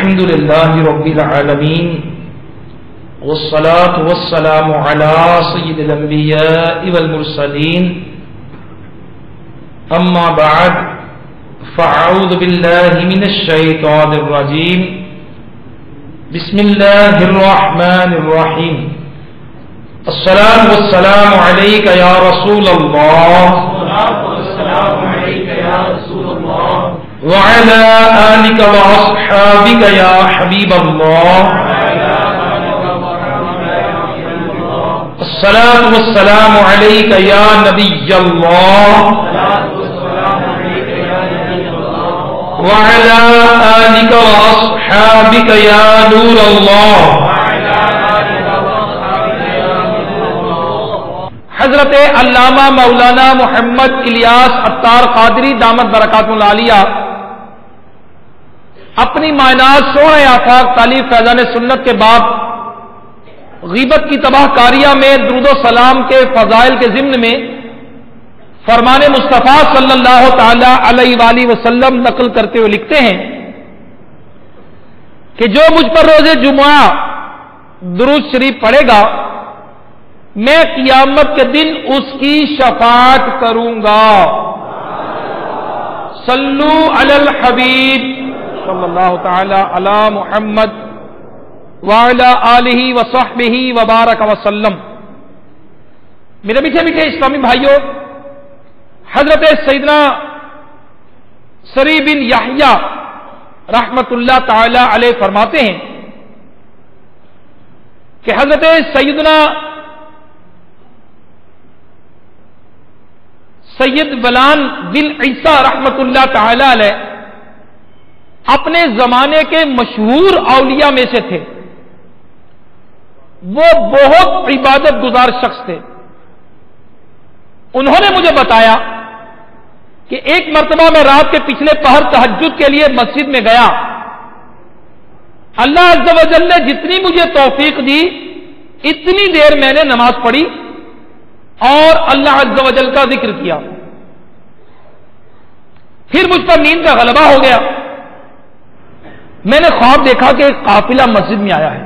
الحمد لله رب العالمين والصلاة والسلام على سيد الأنبياء والمرسلين أما بعد فأعوذ بالله من الشيطان الرجيم بسم الله الرحمن الرحيم الصلاة والسلام عليك يا رسول الله وعلى آلك وأصحابك يا حبيب الله الصلاة والسلام عليك يا نبي الله وعلى آلك وأصحابك يا نور الله. حضرت علامہ مولانا محمد الیاس عطار قادری دامت برکاتہ العالیہ اپنی معنات سونے آفاق تالیف فیضان سنت کے باب غیبت کی تباہ کاریہ میں درود و سلام کے فضائل کے ضمن میں فرمان مصطفیٰ صلی اللہ تعالی علیہ وآلہ وسلم نقل کرتے ہوئے لکھتے ہیں کہ جو مجھ پر روز جمعہ درود شریف پڑھے گا میں قیامت کے دن اس کی شفاعت کروں گا. صلو علی الحبیب صلی اللہ تعالی علی محمد وعلی آلہ وصحبہ وبارک وسلم. میرے میٹھے میٹھے اسلامی بھائیوں، حضرت سیدنا سری بن یحییٰ رحمت اللہ تعالی علیہ فرماتے ہیں کہ حضرت سیدنا سید بلان بن عیسیٰ رحمت اللہ تعالی علیہ اپنے زمانے کے مشہور اولیاء میں سے تھے. وہ بہت عبادت گزار شخص تھے. انہوں نے مجھے بتایا کہ ایک مرتبہ میں رات کے پچھلے پہر تہجد کے لیے مسجد میں گیا. اللہ عز و جل نے جتنی مجھے توفیق دی اتنی دیر میں نے نماز پڑھی اور اللہ عز و جل کا ذکر کیا. پھر مجھ پر نیند کا غلبہ ہو گیا. میں نے خواب دیکھا کہ ایک قافلہ مسجد میں آیا ہے.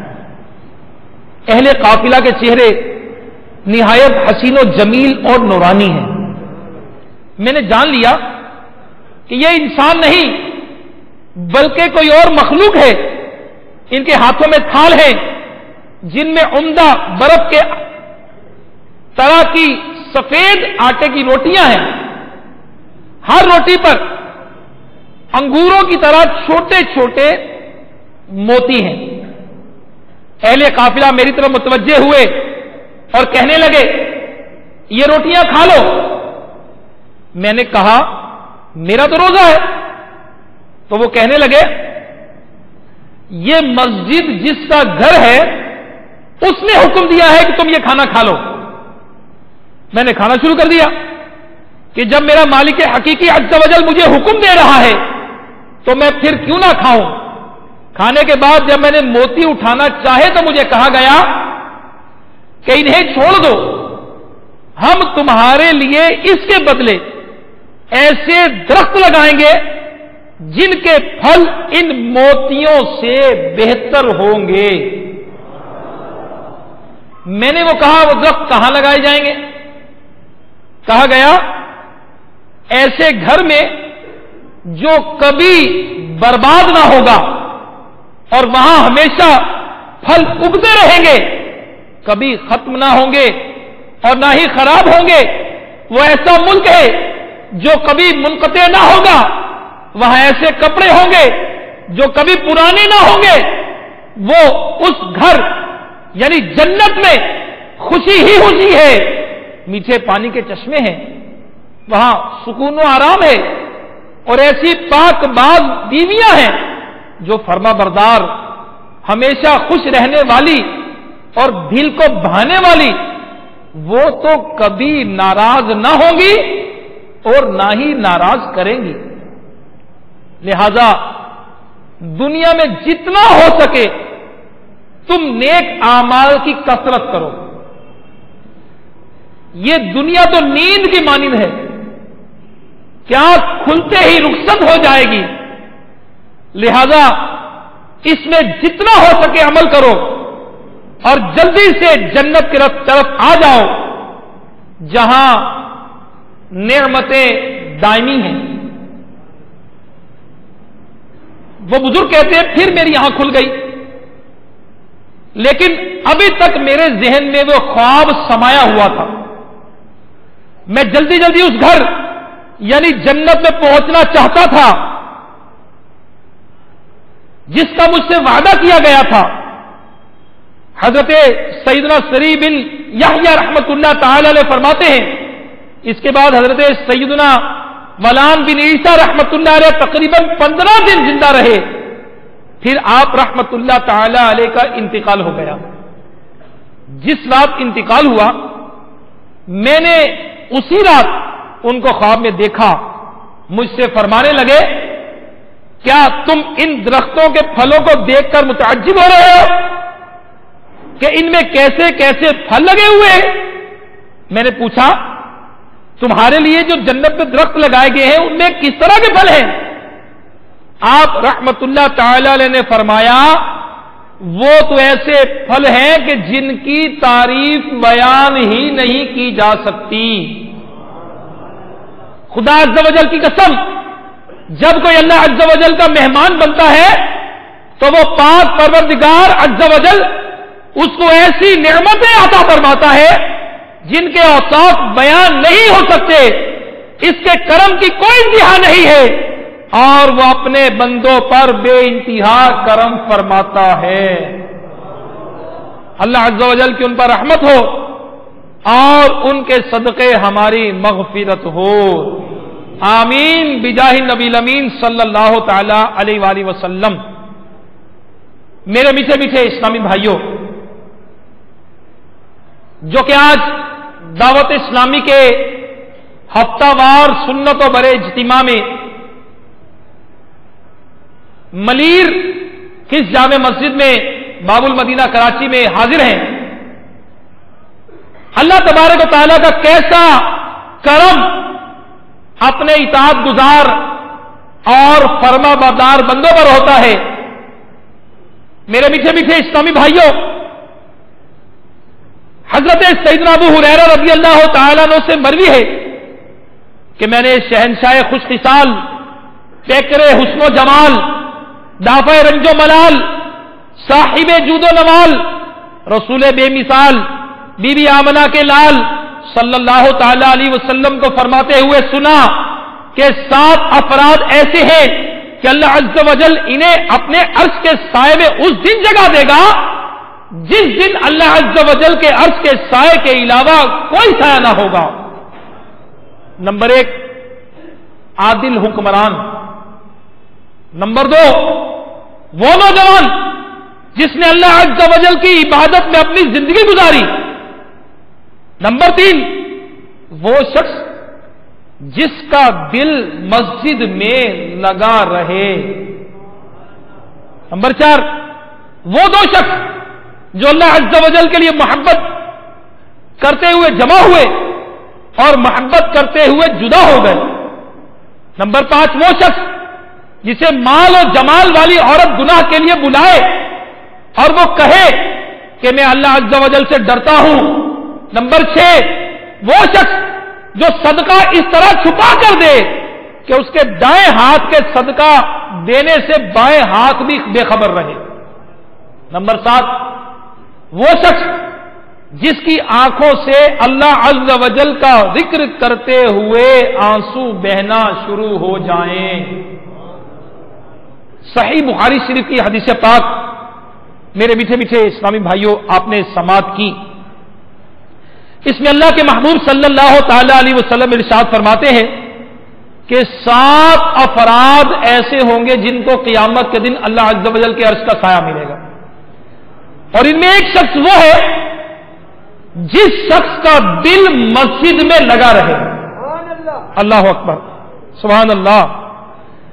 اہل قافلہ کے چہرے نہایت حسین و جمیل اور نورانی ہیں. میں نے جان لیا کہ یہ انسان نہیں بلکہ کوئی اور مخلوق ہے. ان کے ہاتھوں میں تھال ہیں جن میں عمدہ برف کے طرح کی سفید آٹے کی روٹیاں ہیں. ہر روٹی پر انگوروں کی طرح چھوٹے چھوٹے موتی ہیں. اہل قافلہ میری طرف متوجہ ہوئے اور کہنے لگے یہ روٹیاں کھا لو. میں نے کہا میرا تو روزہ ہے. تو وہ کہنے لگے یہ مسجد جس کا گھر ہے اس نے حکم دیا ہے کہ تم یہ کھانا کھا لو. میں نے کھانا شروع کر دیا کہ جب میرا مالک حقیقی عز و جل مجھے حکم دے رہا ہے تو میں پھر کیوں نہ کھاؤں. کھانے کے بعد جب میں نے موتی اٹھانا چاہے تو مجھے کہا گیا کہ انہیں چھوڑ دو، ہم تمہارے لیے اس کے بدلے ایسے درخت لگائیں گے جن کے پھل ان موتیوں سے بہتر ہوں گے. میں نے وہ کہا وہ درخت کہاں لگائے جائیں گے؟ کہا گیا ایسے گھر میں جو کبھی برباد نہ ہوگا اور وہاں ہمیشہ پھل اگتے رہیں گے، کبھی ختم نہ ہوں گے اور نہ ہی خراب ہوں گے. وہ ایسا ملک ہے جو کبھی منقطع نہ ہوگا. وہاں ایسے کپڑے ہوں گے جو کبھی پرانے نہ ہوں گے. وہ اس گھر یعنی جنت میں خوشی ہی خوشی ہے. میٹھے پانی کے چشمے ہیں، وہاں سکون و آرام ہے اور ایسی پاک باز بیویاں ہیں جو فرما بردار، ہمیشہ خوش رہنے والی اور دل کو بھانے والی. وہ تو کبھی ناراض نہ ہوں گی اور نہ ہی ناراض کریں گی. لہذا دنیا میں جتنا ہو سکے تم نیک اعمال کی کثرت کرو. یہ دنیا تو نیند کی مانند ہے کہ آنکھ کھلتے ہی رخصت ہو جائے گی. لہذا اس میں جتنا ہو سکے عمل کرو اور جلدی سے جنت کی طرف آ جاؤ جہاں نعمتیں دائمی ہیں۔ وہ بزرگ کہتے ہیں پھر میری آنکھ کھل گئی، لیکن ابھی تک میرے ذہن میں وہ خواب سمایا ہوا تھا۔ میں جلدی جلدی اس گھر یعنی جنت میں پہنچنا چاہتا تھا جس کا مجھ سے وعدہ کیا گیا تھا۔ حضرت سیدنا سری بن یحییٰ رحمۃ اللہ تعالی علیہ فرماتے ہیں، اس کے بعد حضرت سیدنا ملان بن عیسیٰ رحمۃ اللہ علیہ تقریباً 15 دن زندہ رہے، پھر آپ رحمۃ اللہ تعالی علیہ کا انتقال ہو گیا۔ جس رات انتقال ہوا میں نے اسی رات ان کو خواب میں دیکھا، مجھ سے فرمانے لگے کیا تم ان درختوں کے پھلوں کو دیکھ کر متعجب ہو رہے ہو کہ ان میں کیسے کیسے پھل لگے ہوئے؟ میں نے پوچھا تمہارے لیے جو جنت میں درخت لگائے گئے ہیں ان میں کس طرح کے پھل ہیں؟ آپ رحمت اللہ تعالی علیہ نے فرمایا وہ تو ایسے پھل ہیں کہ جن کی تعریف بیان ہی نہیں کی جا سکتی۔ خدا عز و جل کی قسم، جب کوئی اللہ عز و جل کا مہمان بنتا ہے تو وہ پاک پروردگار عز و جل اس کو ایسی نعمتیں عطا فرماتا ہے جن کے اوصاف بیان نہیں ہو سکتے، اس کے کرم کی کوئی انتہا نہیں ہے، اور وہ اپنے بندوں پر بے انتہا کرم فرماتا ہے۔ اللہ عز و جل کی ان پر رحمت ہو اور ان کے صدقے ہماری مغفرت ہو، آمین بجاہ نبی الامین صلی اللہ تعالی علیہ وآلہ وسلم۔ میرے میٹھے میٹھے اسلامی بھائیوں، جو کہ آج دعوت اسلامی کے ہفتہ وار سنت و برے اجتماع میں ملیر کس جامع مسجد میں باب المدینہ کراچی میں حاضر ہیں، اللہ تبارک و تعالیٰ کا کیسا کرم اپنے اطاعت گزار اور فرما بردار بندوں پر ہوتا ہے۔ میرے میٹھے میٹھے اسلامی بھائیوں، حضرت سیدنا ابو ہریرہ رضی اللہ تعالیٰ عنہ سے مروی ہے کہ میں نے شہنشاہ خوش خصال، پیکر حسن و جمال، دافع رنج و ملال، صاحب جود و نوال، رسول بے مثال، بی بی آمنہ کے لال صلی اللہ تعالی علیہ وسلم کو فرماتے ہوئے سنا کہ 7 افراد ایسے ہیں کہ اللہ عز و جل انہیں اپنے عرش کے سائے میں اس دن جگہ دے گا جس دن اللہ عز و جل کے عرش کے سائے کے علاوہ کوئی سایہ نہ ہوگا۔ نمبر 1 عادل حکمران، نمبر 2 وہ نوجوان جس نے اللہ عز و جل کی عبادت میں اپنی زندگی گزاری، نمبر 3 وہ شخص جس کا دل مسجد میں لگا رہے، نمبر 4 وہ 2 شخص جو اللہ عز و جل کے لیے محبت کرتے ہوئے جمع ہوئے اور محبت کرتے ہوئے جدا ہو گئے، نمبر 5 وہ شخص جسے مال و جمال والی عورت گناہ کے لیے بلائے اور وہ کہے کہ میں اللہ عز و جل سے ڈرتا ہوں، نمبر 6 وہ شخص جو صدقہ اس طرح چھپا کر دے کہ اس کے دائیں ہاتھ کے صدقہ دینے سے بائیں ہاتھ بھی بے خبر رہے، نمبر 7 وہ شخص جس کی آنکھوں سے اللہ عز و جل کا ذکر کرتے ہوئے آنسو بہنا شروع ہو جائیں۔ صحیح بخاری شریف کی حدیث پاک میرے میٹھے میٹھے اسلامی بھائیوں آپ نے سماعت کی، اس میں اللہ کے محبوب صلی اللہ تعالی علیہ وسلم ارشاد فرماتے ہیں کہ 7 افراد ایسے ہوں گے جن کو قیامت کے دن اللہ عز و جل کے عرش کا سایہ ملے گا، اور ان میں ایک شخص وہ ہے جس شخص کا دل مسجد میں لگا رہے۔ اللہ اکبر، سبحان اللہ۔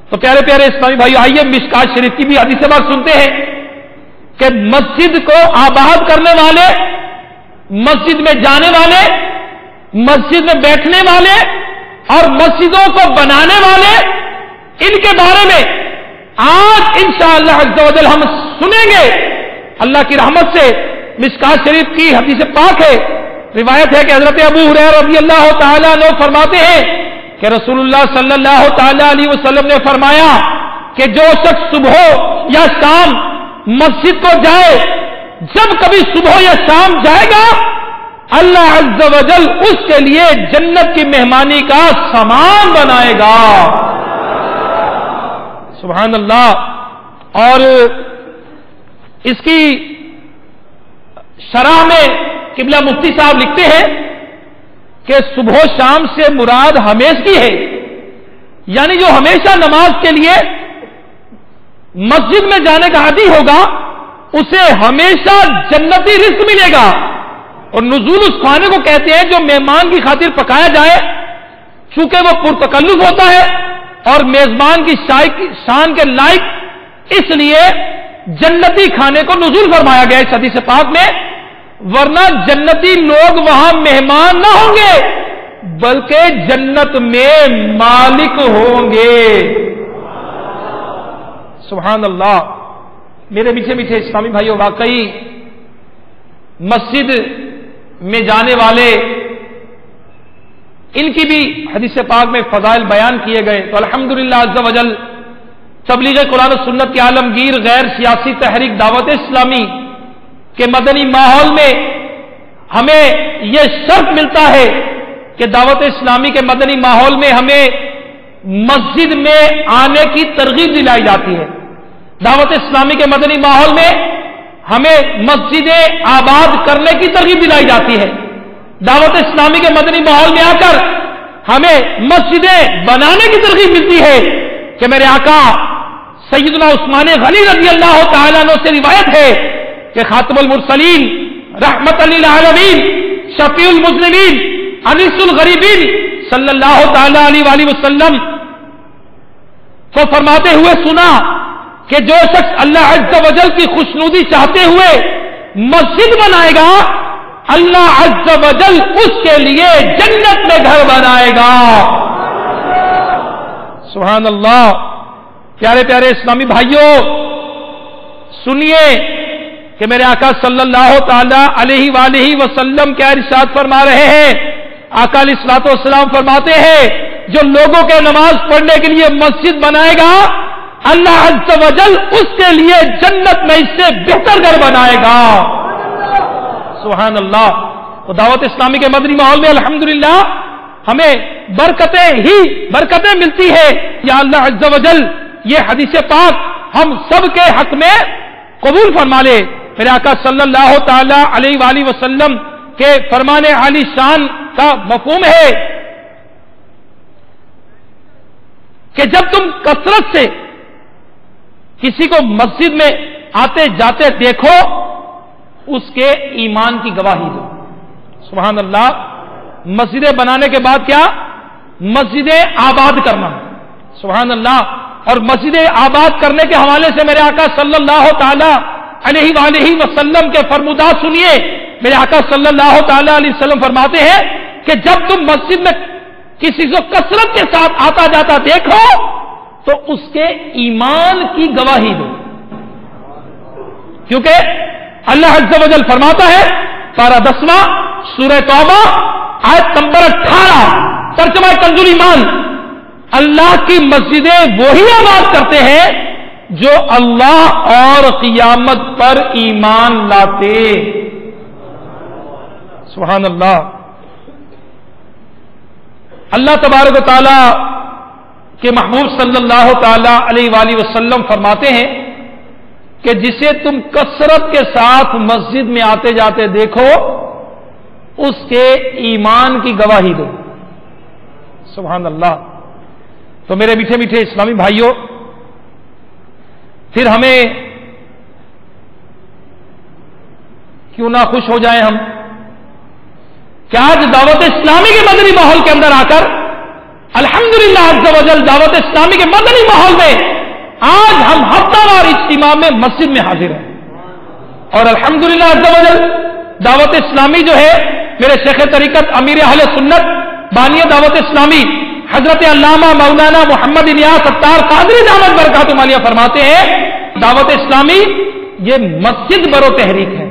تو پیارے پیارے اسلامی بھائی، آئیے مشکات شریف کی بھی حدیث بات سنتے ہیں کہ مسجد کو آباد کرنے والے، مسجد میں جانے والے، مسجد میں بیٹھنے والے اور مسجدوں کو بنانے والے، ان کے بارے میں آج انشاءاللہ عز و جل ہم سنیں گے اللہ کی رحمت سے. مشکات شریف کی حدیث پاک ہے, روایت ہے کہ حضرت ابو ہریرہ رضی اللہ تعالیٰ عنہ فرماتے ہیں کہ رسول اللہ صلی اللہ تعالیٰ علیہ وسلم نے فرمایا کہ جو شخص صبح یا شام مسجد کو جائے, جب کبھی صبح یا شام جائے گا, اللہ عز و جل اس کے لیے جنت کی مہمانی کا سامان بنائے گا. سبحان اللہ. اور اس کی شرح میں قبلہ مفتی صاحب لکھتے ہیں کہ صبح و شام سے مراد ہمیشگی ہے, یعنی جو ہمیشہ نماز کے لیے مسجد میں جانے کا عادی ہوگا اسے ہمیشہ جنتی رزق ملے گا. اور نزول اس کھانے کو کہتے ہیں جو مہمان کی خاطر پکایا جائے, چونکہ وہ پرتکلف ہوتا ہے اور میزبان کی شان کے لائق, اس لیے جنتی کھانے کو نزول فرمایا گیا اس حدیث پاک میں. ورنہ جنتی لوگ وہاں مہمان نہ ہوں گے بلکہ جنت میں مالک ہوں گے. سبحان اللہ. میرے میٹھے میٹھے اسلامی بھائیوں, واقعی مسجد میں جانے والے ان کی بھی حدیث پاک میں فضائل بیان کیے گئے. تو الحمدللہ عز و جل تبلیغ قرآن و سنت کے عالمگیر غیر سیاسی تحریک دعوت اسلامی کہ مدنی ماحول میں ہمیں یہ شرف ملتا ہے کہ دعوت اسلامی کے مدنی ماحول میں ہمیں مسجد میں آنے کی ترغیب دلائی جاتی ہے. دعوت اسلامی کے مدنی ماحول میں ہمیں مسجدیں آباد کرنے کی ترغیب دلائی جاتی ہے. دعوت اسلامی کے مدنی ماحول میں آ کر ہمیں مسجدیں بنانے کی ترغیب ملتی ہے کہ میرے آقا سیدنا عثمان غنی رضی اللہ تعالیٰ عنہ سے روایت ہے کہ خاتم المرسلین رحمت للعالمین شفیع المذنبین انیس الغریبین صلی اللہ تعالی علیہ وآلہ وسلم کو فرماتے ہوئے سنا کہ جو شخص اللہ عز و جل کی خوشنودی چاہتے ہوئے مسجد بنائے گا, اللہ عز و جل اس کے لیے جنت میں گھر بنائے گا. سبحان اللہ. پیارے پیارے اسلامی بھائیوں, سنیے کہ میرے آقا صلی اللہ تعالی علیہ وآلہ وسلم کیا ارشاد فرما رہے ہیں. آقا علیہ الصلوۃ والسلام فرماتے ہیں جو لوگوں کے نماز پڑھنے کے لیے مسجد بنائے گا, اللہ عز و جل اس کے لیے جنت میں اس سے بہتر گھر بنائے گا. سبحان اللہ. تو دعوت اسلامی کے مدنی ماحول میں الحمدللہ ہمیں برکتیں ملتی ہے. یا اللہ عز و جل یہ حدیث پاک ہم سب کے حق میں قبول فرما لے. میرے آقا صلی اللہ تعالی علیہ وآلہ وسلم کے فرمان عالی شان کا مفہوم ہے کہ جب تم کثرت سے کسی کو مسجد میں آتے جاتے دیکھو اس کے ایمان کی گواہی دو. سبحان اللہ. مسجدیں بنانے کے بعد کیا, مسجدیں آباد کرنا. سبحان اللہ. اور مسجدیں آباد کرنے کے حوالے سے میرے آقا صلی اللہ تعالی علیہ وآلہ وسلم کے فرمودات سنیے. میرے آقا صلی اللہ تعالی علیہ وسلم فرماتے ہیں کہ جب تم مسجد میں کسی کو کثرت کے ساتھ آتا جاتا دیکھو تو اس کے ایمان کی گواہی دو, کیونکہ اللہ عز و جل فرماتا ہے پارہ 10واں سورہ توبہ آیت نمبر 18 ترجمہ کنز الایمان, اللہ کی مسجدیں وہی آباد کرتے ہیں جو اللہ اور قیامت پر ایمان لاتے. سبحان اللہ. اللہ تبارک و تعالی کے محبوب صلی اللہ تعالی علیہ وآلہ وسلم فرماتے ہیں کہ جسے تم کثرت کے ساتھ مسجد میں آتے جاتے دیکھو اس کے ایمان کی گواہی دو. سبحان اللہ. تو میرے میٹھے میٹھے اسلامی بھائیوں, پھر ہمیں کیوں نہ خوش ہو جائیں ہم کہ آج دعوت اسلامی کے مدنی ماحول کے اندر آ کر الحمدللہ عز و جل دعوت اسلامی کے مدنی ماحول میں آج ہم ہفتہ وار اجتماع میں مسجد میں حاضر ہیں. اور الحمدللہ عز و جل دعوت اسلامی جو ہے میرے شیخ طریقت امیر اہل سنت بانی دعوت اسلامی حضرت علامہ مولانا محمد الیاس ستار قادری دامت برکاتہ عالیہ فرماتے ہیں دعوت اسلامی یہ مسجد برو تحریک ہے،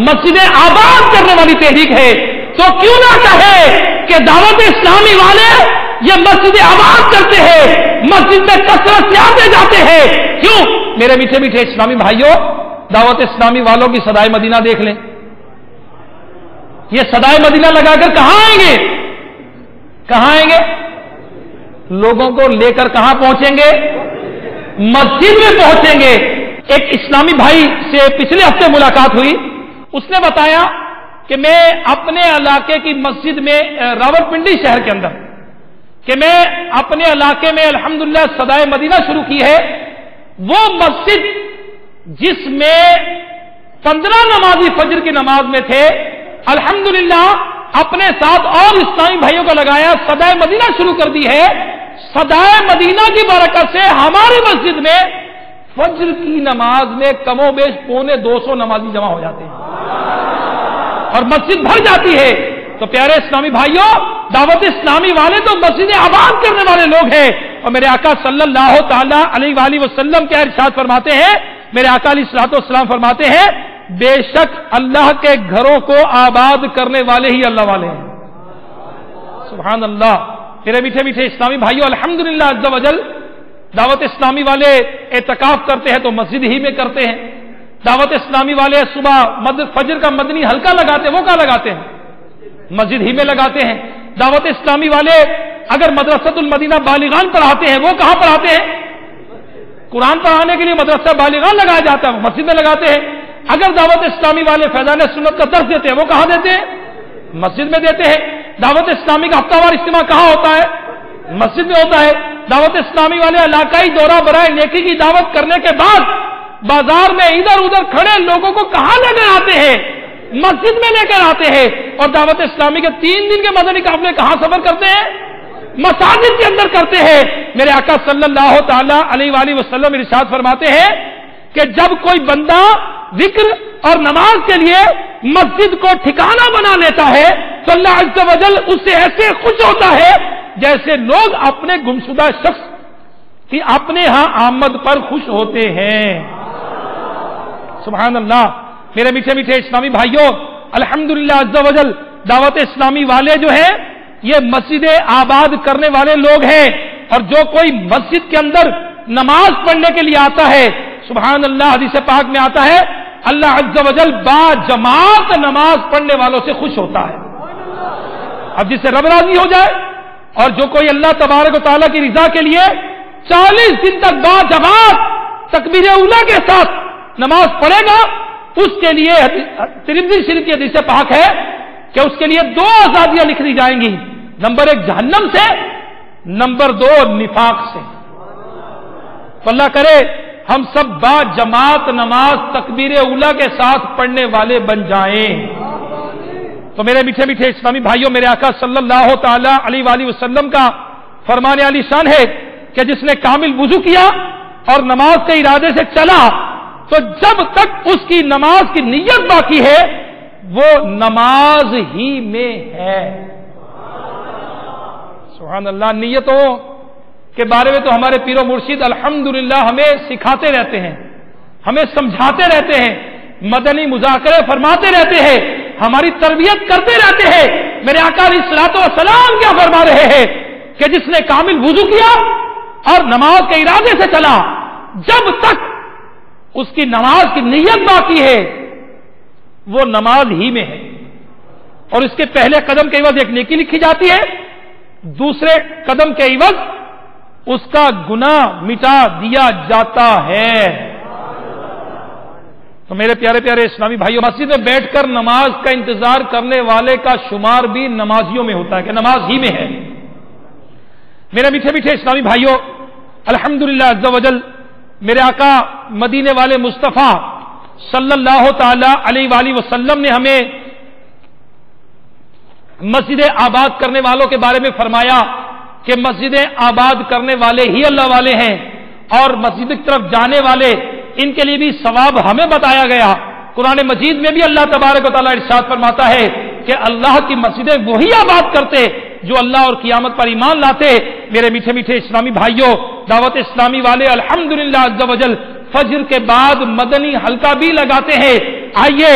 مسجدیں آباد کرنے والی تحریک ہے. تو کیوں نہ کہے کہ دعوت اسلامی والے یہ مسجدیں آباد کرتے ہیں، مسجد میں کثرت سے آتے جاتے ہیں. کیوں؟ میرے میٹھے میٹھے اسلامی بھائیوں، دعوت اسلامی والوں کی صدائے مدینہ دیکھ لیں. یہ صدائے مدینہ لگا کر کہاں آئیں گے؟ کہاں آئیں گے؟ لوگوں کو لے کر کہاں پہنچیں گے؟ مسجد میں پہنچیں گے. ایک اسلامی بھائی سے پچھلے ہفتے ملاقات ہوئی. اس نے بتایا کہ میں اپنے علاقے کی مسجد میں راولپنڈی شہر کے اندر کہ میں اپنے علاقے میں الحمدللہ صدائے مدینہ شروع کی ہے. وہ مسجد جس میں 15 نمازی فجر کی نماز میں تھے، الحمدللہ اپنے ساتھ اور اسلامی بھائیوں کو لگایا، صدائے مدینہ شروع کر دی ہے. صدائے مدینہ کی برکت سے ہماری مسجد میں فجر کی نماز میں کم و بیش 250 نمازی جمع ہو جاتے ہیں اور مسجد بھر جاتی ہے. تو پیارے اسلامی بھائیوں، دعوت اسلامی والے تو مسجدیں آباد کرنے والے لوگ ہیں. اور میرے آقا صلی اللہ تعالی علیہ وآلہ وسلم کیا ارشاد فرماتے ہیں؟ میرے آقا علیہ الصلوۃ والسلام فرماتے ہیں بے شک اللہ کے گھروں کو آباد کرنے والے ہی اللہ والے ہیں. سبحان اللہ. میرے میٹھے میٹھے اسلامی بھائیوں، الحمدللہ عز و جل دعوت اسلامی والے اعتکاف کرتے ہیں تو مسجد ہی میں کرتے ہیں. دعوت اسلامی والے صبح فجر کا مدنی حلقہ لگاتے ہیں، وہ کہاں لگاتے ہیں؟ مسجد ہی میں لگاتے ہیں. دعوت اسلامی والے اگر مدرسۃ المدینہ بالغان پڑھاتے ہیں، وہ کہاں پڑھاتے ہیں؟ قرآن پڑھانے کے لیے مدرسہ بالغان لگایا جاتا ہے، وہ مسجد میں لگاتے ہیں. اگر دعوت اسلامی والے فیضان سنت کا درس دیتے ہیں، وہ کہاں دیتے ہیں؟ مسجد میں دیتے ہیں. دعوت اسلامی کا ہفتہ وار اجتماع کہاں ہوتا ہے؟ مسجد میں ہوتا ہے. دعوت اسلامی والے علاقائی دورہ برائے نیکی کی دعوت کرنے کے بعد بازار میں ادھر ادھر کھڑے لوگوں کو کہاں لے کر آتے ہیں؟ مسجد میں لے کر آتے ہیں. اور دعوت اسلامی کے 3 دن کے مدنی قافلے کہاں سفر کرتے ہیں؟ مساجد کے اندر کرتے ہیں. میرے آقا صلی اللہ تعالی علیہ وآلہ وسلم ارشاد فرماتے ہیں کہ جب کوئی بندہ ذکر اور نماز کے لیے مسجد کو ٹھکانہ بنا لیتا ہے تو اللہ عز و جل اس سے ایسے خوش ہوتا ہے جیسے لوگ اپنے گمشدہ شخص کی اپنے ہاں آمد پر خوش ہوتے ہیں. سبحان اللہ. میرے میٹھے میٹھے اسلامی بھائیوں، الحمدللہ عز و جل دعوت اسلامی والے جو ہیں یہ مسجدیں آباد کرنے والے لوگ ہیں. اور جو کوئی مسجد کے اندر نماز پڑھنے کے لیے آتا ہے، سبحان اللہ، حدیث پاک میں آتا ہے اللہ عز و جل با جماعت نماز پڑھنے والوں سے خوش ہوتا ہے. اب جس سے رب راضی ہو جائے اور جو کوئی اللہ تبارک و تعالیٰ کی رضا کے لیے 40 دن تک با جماعت تکبیر اولیٰ کے ساتھ نماز پڑھے گا، اس کے لیے ترمذی شریف کی حدیث پاک ہے کہ اس کے لیے 2 آزادیاں لکھ دی جائیں گی. نمبر 1 جہنم سے، نمبر 2 نفاق سے. تو اللہ کرے ہم سب با جماعت نماز تکبیر اولیٰ کے ساتھ پڑھنے والے بن جائیں. تو میرے میٹھے میٹھے اسلامی بھائیوں، میرے آقا صلی اللہ تعالی علیہ وآلہ وسلم کا فرمان علی شان ہے کہ جس نے کامل وضو کیا اور نماز کے ارادے سے چلا تو جب تک اس کی نماز کی نیت باقی ہے وہ نماز ہی میں ہے. سبحان اللہ. نیتوں کے بارے میں تو ہمارے پیر و مرشد الحمدللہ ہمیں سکھاتے رہتے ہیں، ہمیں سمجھاتے رہتے ہیں، مدنی مذاکرے فرماتے رہتے ہیں، ہماری تربیت کرتے رہتے ہیں. میرے آقا علیہ الصلوۃ والسلام کیا فرما رہے ہیں کہ جس نے کامل وضو کیا اور نماز کے ارادے سے چلا، جب تک اس کی نماز کی نیت باقی ہے وہ نماز ہی میں ہے. اور اس کے پہلے قدم کے عوض ایک نیکی لکھی جاتی ہے، دوسرے قدم کے عوض اس کا گناہ مٹا دیا جاتا ہے. تو میرے پیارے پیارے اسلامی بھائیوں، مسجد میں بیٹھ کر نماز کا انتظار کرنے والے کا شمار بھی نمازیوں میں ہوتا ہے کہ نماز ہی میں ہے. میرے میٹھے میٹھے اسلامی بھائیوں، الحمدللہ عز و جل میرے آقا مدینے والے مصطفیٰ صلی اللہ تعالی علیہ وآلہ وسلم نے ہمیں مسجد آباد کرنے والوں کے بارے میں فرمایا کہ مسجدیں آباد کرنے والے ہی اللہ والے ہیں، اور مسجد کی طرف جانے والے ان کے لیے بھی ثواب ہمیں بتایا گیا. قرآن مجید میں بھی اللہ تبارک و تعالیٰ ارشاد فرماتا ہے کہ اللہ کی مسجدیں وہی آباد کرتے جو اللہ اور قیامت پر ایمان لاتے. میرے میٹھے میٹھے اسلامی بھائیوں، دعوت اسلامی والے الحمدللہ عز و جل فجر کے بعد مدنی حلقہ بھی لگاتے ہیں. آئیے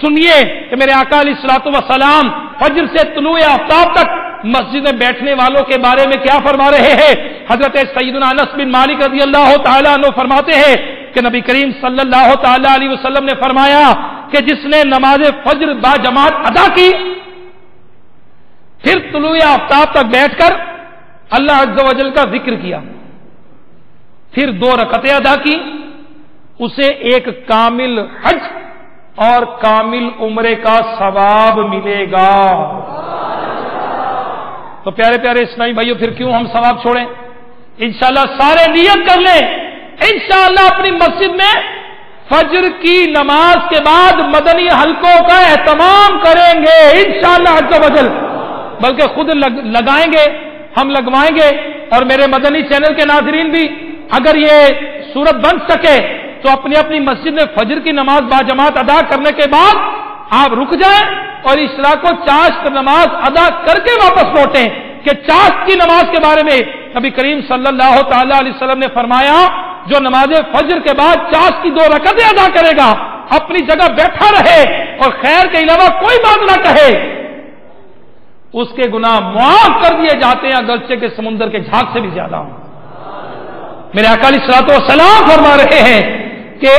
سنیے کہ میرے آقا علیہ الصلوۃ والسلام فجر سے طلوع آفتاب تک مسجد میں بیٹھنے والوں کے بارے میں کیا فرما رہے ہیں. حضرت سیدنا انس بن مالک رضی اللہ تعالیٰ عنہ فرماتے ہیں کہ نبی کریم صلی اللہ تعالیٰ علیہ وسلم نے فرمایا کہ جس نے نماز فجر با جماعت ادا کی، پھر طلوع آفتاب تک بیٹھ کر اللہ عز و جل کا ذکر کیا، پھر 2 رکعتیں ادا کی، اسے ایک کامل حج اور کامل عمرے کا ثواب ملے گا. تو پیارے پیارے اسلامی بھائیوں، پھر کیوں ہم ثواب چھوڑیں؟ انشاءاللہ سارے نیت کر لیں، انشاءاللہ اپنی مسجد میں فجر کی نماز کے بعد مدنی حلقوں کا اہتمام کریں گے انشاءاللہ عز و جل، بلکہ خود لگائیں گے، ہم لگوائیں گے. اور میرے مدنی چینل کے ناظرین بھی اگر یہ صورت بن سکے تو اپنی اپنی مسجد میں فجر کی نماز باجماعت ادا کرنے کے بعد آپ رک جائیں اور اشراق و چاشت نماز ادا کر کے واپس لوٹیں. کہ چاشت کی نماز کے بارے میں نبی کریم صلی اللہ تعالی علیہ وسلم نے فرمایا جو نماز فجر کے بعد چاشت کی 2 رکعتیں ادا کرے گا، اپنی جگہ بیٹھا رہے اور خیر کے علاوہ کوئی بات نہ کہے، اس کے گناہ معاف کر دیے جاتے ہیں، اگرچہ کے سمندر کے جھاگ سے بھی زیادہ ہوں. میرے آقا علیہ الصلوۃ والسلام فرما رہے ہیں کہ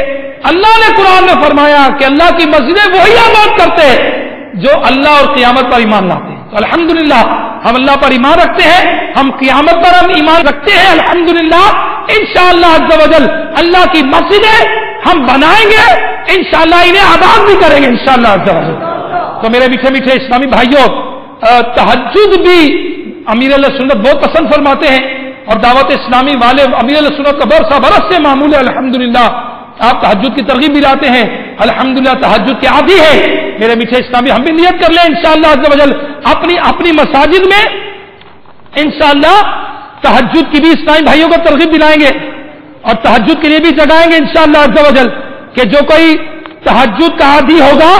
اللہ نے قرآن میں فرمایا کہ اللہ کی مسجدیں وہی آباد کرتے ہیں جو اللہ اور قیامت پر ایمان لاتے ہیں. تو الحمدللہ ہم اللہ پر ایمان رکھتے ہیں، ہم قیامت پر ہم ایمان رکھتے ہیں. الحمدللہ انشاءاللہ عز و جل اللہ کی مسجدیں ہم بنائیں گے، انشاءاللہ انہیں آباد بھی کریں گے انشاءاللہ عز و جل. تو میرے میٹھے میٹھے اسلامی بھائیوں، تہجد بھی امیر علیہ سنت بہت پسند فرماتے ہیں اور دعوت اسلامی والے امیر علیہ سنت کا برس سے معمول ہے. الحمدللہ آپ تہجد کی ترغیب بھی لاتے ہیں، الحمدللہ تہجد کے عادی ہے. میرے میٹھے اسلامی ہم بھی نیت کر لیں انشاءاللہ عز و جل اپنی مساجد میں انشاءاللہ تہجد کی بھی اسلامی بھائیوں کو ترغیب دلائیں گے اور تہجد کے لیے بھی جگائیں گے انشاءاللہ عز و جل کہ جو کوئی تہجد کا عادی ہوگا،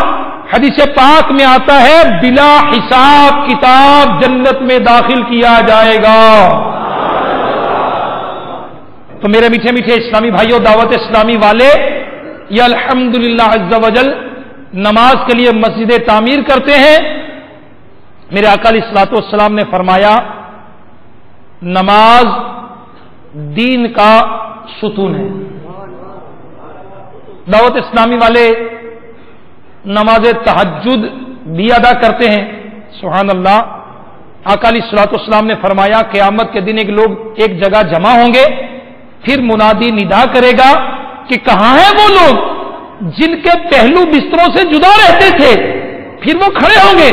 حدیث پاک میں آتا ہے بلا حساب کتاب جنت میں داخل کیا جائے گا. تو میرے میٹھے میٹھے اسلامی بھائیوں، دعوت اسلامی والے یہ الحمدللہ عز و جل نماز کے لیے مسجدیں تعمیر کرتے ہیں. میرے آقا علیہ الصلوۃ والسلام نے فرمایا نماز دین کا ستون ہے. دعوت اسلامی والے نماز تہجد بھی ادا کرتے ہیں. سبحان اللہ. آقا علیہ الصلوۃ والسلام نے فرمایا قیامت کے دن ایک جگہ جمع ہوں گے، پھر منادی ندا کرے گا کہ کہاں ہیں وہ لوگ جن کے پہلو بستروں سے جدا رہتے تھے. پھر وہ کھڑے ہوں گے،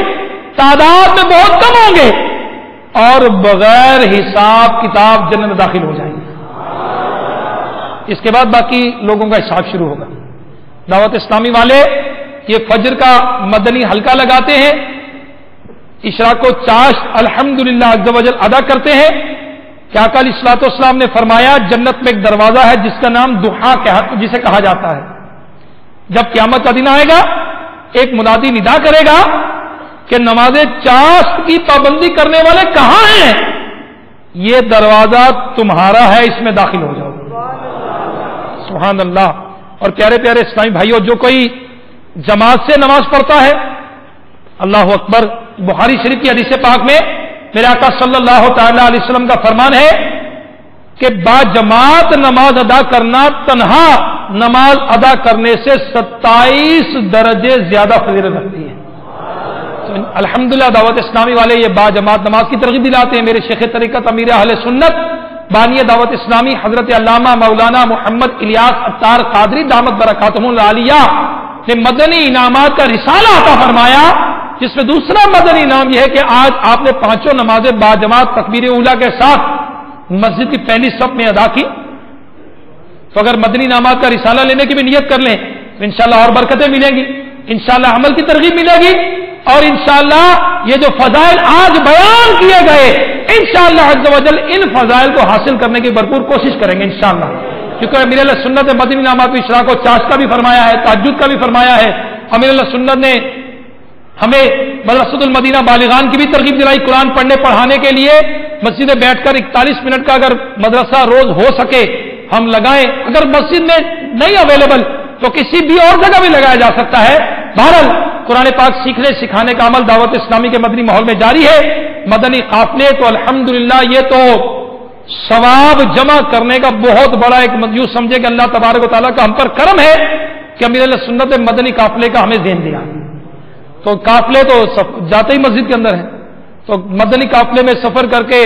تعداد میں بہت کم ہوں گے اور بغیر حساب کتاب جنت میں داخل ہو جائیں گے. اس کے بعد باقی لوگوں کا حساب شروع ہوگا. دعوت اسلامی والے یہ فجر کا مدنی حلقہ لگاتے ہیں، اشراق و چاشت الحمدللہ عز و جل ادا کرتے ہیں. کہ آقا علیہ الصلوۃ والسلام نے فرمایا جنت میں ایک دروازہ ہے جس کا نام دحا جسے کہا جاتا ہے. جب قیامت کا دن آئے گا ایک منادی ندا کرے گا کہ نماز چاشت کی پابندی کرنے والے کہاں ہیں؟ یہ دروازہ تمہارا ہے، اس میں داخل ہو جاؤ. سبحان اللہ. اور پیارے پیارے اسلامی بھائیوں، جو کوئی جماعت سے نماز پڑھتا ہے، اللہ اکبر، بخاری شریف کی حدیث پاک میں میرے آقا صلی اللہ تعالی علیہ وسلم کا فرمان ہے کہ با جماعت نماز ادا کرنا تنہا نماز ادا کرنے سے 27 درجے زیادہ فضیلت رکھتی ہے. الحمدللہ دعوت اسلامی والے یہ با جماعت نماز کی ترغیب دلاتے ہیں. میرے شیخ طریقت امیر اہل سنت بانی دعوت اسلامی حضرت علامہ مولانا محمد الیاس عطار قادری دامت برکاتہم العالیہ نے مدنی انعامات کا رسالہ عطا فرمایا، جس میں دوسرا مدنی انعام یہ ہے کہ آج آپ نے 5 نمازیں با جماعت تکبیر اولیٰ کے ساتھ مسجد کی پہلی صف میں ادا کی. تو اگر مدنی انعامات کا رسالہ لینے کی بھی نیت کر لیں تو انشاءاللہ اور برکتیں ملیں گی، انشاءاللہ عمل کی ترغیب ملے گی اور انشاءاللہ یہ جو فضائل آج بیان کیے گئے انشاءاللہ عز و جل ان فضائل کو حاصل کرنے کی بھرپور کوشش کریں گے انشاءاللہ. کیونکہ امیر علیہ سنت نے مدنی انعامات میں اشراق و چاشت کا بھی فرمایا ہے، تہجد کا بھی فرمایا ہے. امیر علیہ سنت نے ہمیں مدرسۃ المدینہ بالغان کی بھی ترغیب دلائی قرآن پڑھنے پڑھانے کے لیے. مسجد میں بیٹھ کر 41 منٹ کا اگر مدرسہ روز ہو سکے ہم لگائیں. اگر مسجد میں نہیں اویلیبل تو کسی بھی اور جگہ بھی لگایا جا سکتا ہے. بہرحال قرآن پاک سیکھنے سکھانے کا عمل دعوت اسلامی کے مدنی ماحول میں جاری ہے. مدنی قافلے تو الحمدللہ یہ تو ثواب جمع کرنے کا بہت بڑا ایک یوں سمجھے کہ اللہ تبارک و تعالیٰ کا ہم پر کرم ہے کہ امیر علیہ سنت نے مدنی قافلے کا ہمیں ذہن دیا. تو قافلے تو جاتے ہی مسجد کے اندر ہیں, تو مدنی قافلے میں سفر کر کے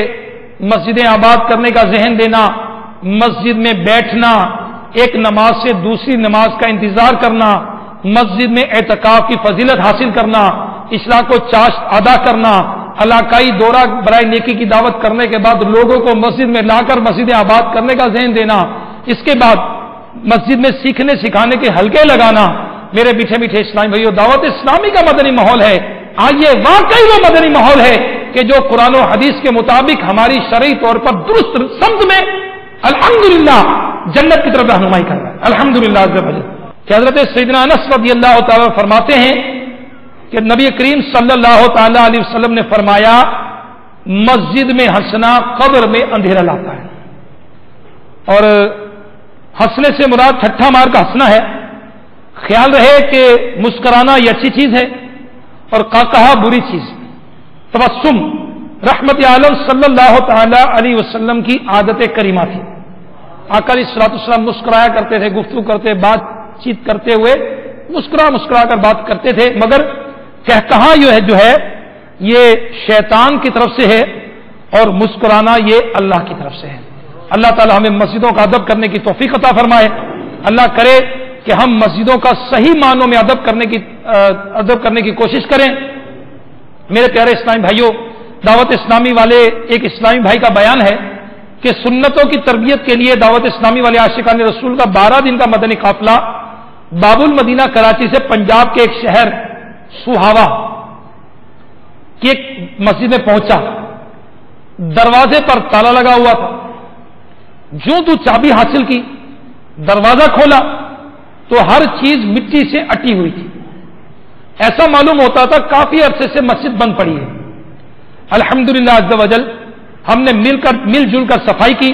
مسجدیں آباد کرنے کا ذہن دینا, مسجد میں بیٹھنا, ایک نماز سے دوسری نماز کا انتظار کرنا, مسجد میں اعتکاف کی فضیلت حاصل کرنا, اصلاح کو چاشت ادا کرنا, علاقائی دورہ برائے نیکی کی دعوت کرنے کے بعد لوگوں کو مسجد میں لا کر مسجدیں آباد کرنے کا ذہن دینا, اس کے بعد مسجد میں سیکھنے سکھانے کے حلقے لگانا. میرے میٹھے میٹھے اسلامی بھائیو, دعوت اسلامی کا مدنی ماحول ہے. آئیے واقعی وہ مدنی ماحول ہے کہ جو قرآن و حدیث کے مطابق ہماری شرعی طور پر درست سمت میں الحمدللہ جنت کی طرف رہنمائی کر رہا ہے. الحمدللہ کہ حضرت سیدنا انس رضی اللہ تعالی فرماتے ہیں کہ نبی کریم صلی اللہ تعالی علیہ وسلم نے فرمایا مسجد میں ہنسنا قبر میں اندھیرا لاتا ہے. اور ہنسنے سے مراد ٹھٹھا مار کا ہنسنا ہے. خیال رہے کہ مسکرانا یہ اچھی چیز ہے اور قہقہا بری چیز. تبسم رحمت عالم صلی اللہ تعالی علیہ وسلم کی عادت کریمہ تھی. آقا علیہ الصلوۃ والسلام مسکرایا کرتے تھے, گفتگو کرتے بات چیت کرتے ہوئے مسکرا کر بات کرتے تھے. مگر قہقہا جو ہے یہ شیطان کی طرف سے ہے اور مسکرانا یہ اللہ کی طرف سے ہے. اللہ تعالی ہمیں مسجدوں کا ادب کرنے کی توفیق عطا فرمائے. اللہ کرے کہ ہم مسجدوں کا صحیح معنوں میں ادب کرنے کی کوشش کریں. میرے پیارے اسلامی بھائیوں, دعوت اسلامی والے ایک اسلامی بھائی کا بیان ہے کہ سنتوں کی تربیت کے لیے دعوت اسلامی والے عاشقان رسول کا 12 دن کا مدنی قافلہ باب المدینہ کراچی سے پنجاب کے ایک شہر سہاوا کی ایک مسجد میں پہنچا. دروازے پر تالا لگا ہوا تھا. جو تو چابی حاصل کی, دروازہ کھولا تو ہر چیز مٹی سے اٹی ہوئی تھی. ایسا معلوم ہوتا تھا کافی عرصے سے مسجد بند پڑی ہے. الحمدللہ عز و جل ہم نے مل جل کر صفائی کی,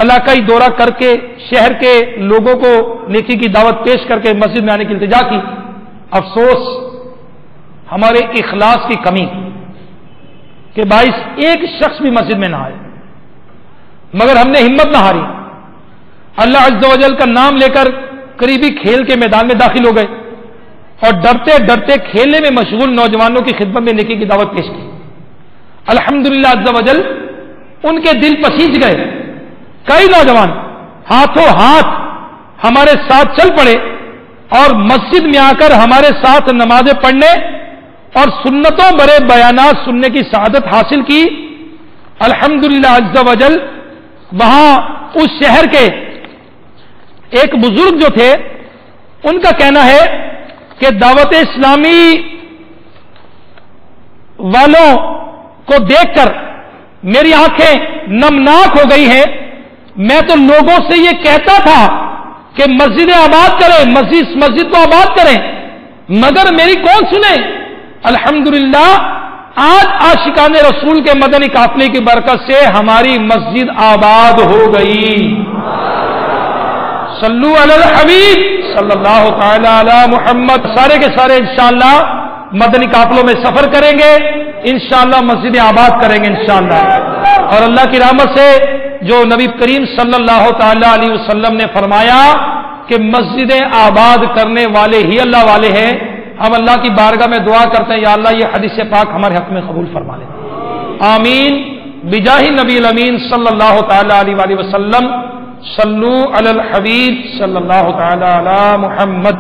علاقائی دورہ کر کے شہر کے لوگوں کو نیکی کی دعوت پیش کر کے مسجد میں آنے کی التجا کی. افسوس ہمارے اخلاص کی کمی کہ باعث ایک شخص بھی مسجد میں نہ آئے. مگر ہم نے ہمت نہ ہاری, اللہ عز و جل کا نام لے کر قریبی کھیل کے میدان میں داخل ہو گئے اور ڈرتے ڈرتے کھیلنے میں مشغول نوجوانوں کی خدمت میں نیکی کی دعوت پیش کی. الحمدللہ عز و جل ان کے دل پسیج گئے. کئی نوجوان ہاتھوں ہاتھ ہمارے ساتھ چل پڑے اور مسجد میں آ کر ہمارے ساتھ نمازیں پڑھنے اور سنتوں برے بیانات سننے کی سعادت حاصل کی. الحمدللہ عز و جل وہاں اس شہر کے ایک بزرگ جو تھے ان کا کہنا ہے کہ دعوت اسلامی والوں کو دیکھ کر میری آنکھیں نمناک ہو گئی ہیں. میں تو لوگوں سے یہ کہتا تھا کہ مسجدیں آباد کریں, مسجد کو آباد کریں, مگر میری کون سنے. الحمدللہ آج عاشقان رسول کے مدنی قافلے کی برکت سے ہماری مسجد آباد ہو گئی. صلو علی الحبیب صلی اللہ تعالی علی محمد. سارے کے سارے انشاءاللہ مدنی قافلوں میں سفر کریں گے, انشاءاللہ مسجدیں آباد کریں گے انشاءاللہ. اور اللہ کی رحمت سے جو نبی کریم صلی اللہ تعالی علیہ وسلم نے فرمایا کہ مسجدیں آباد کرنے والے ہی اللہ والے ہیں, ہم اللہ کی بارگاہ میں دعا کرتے ہیں یا اللہ یہ حدیث پاک ہمارے حق میں قبول فرما لے. آمین بجاہ نبی الامین صلی اللہ تعالی علیہ وسلم. صلو علی الحبیب صلی اللہ تعالی علی محمد.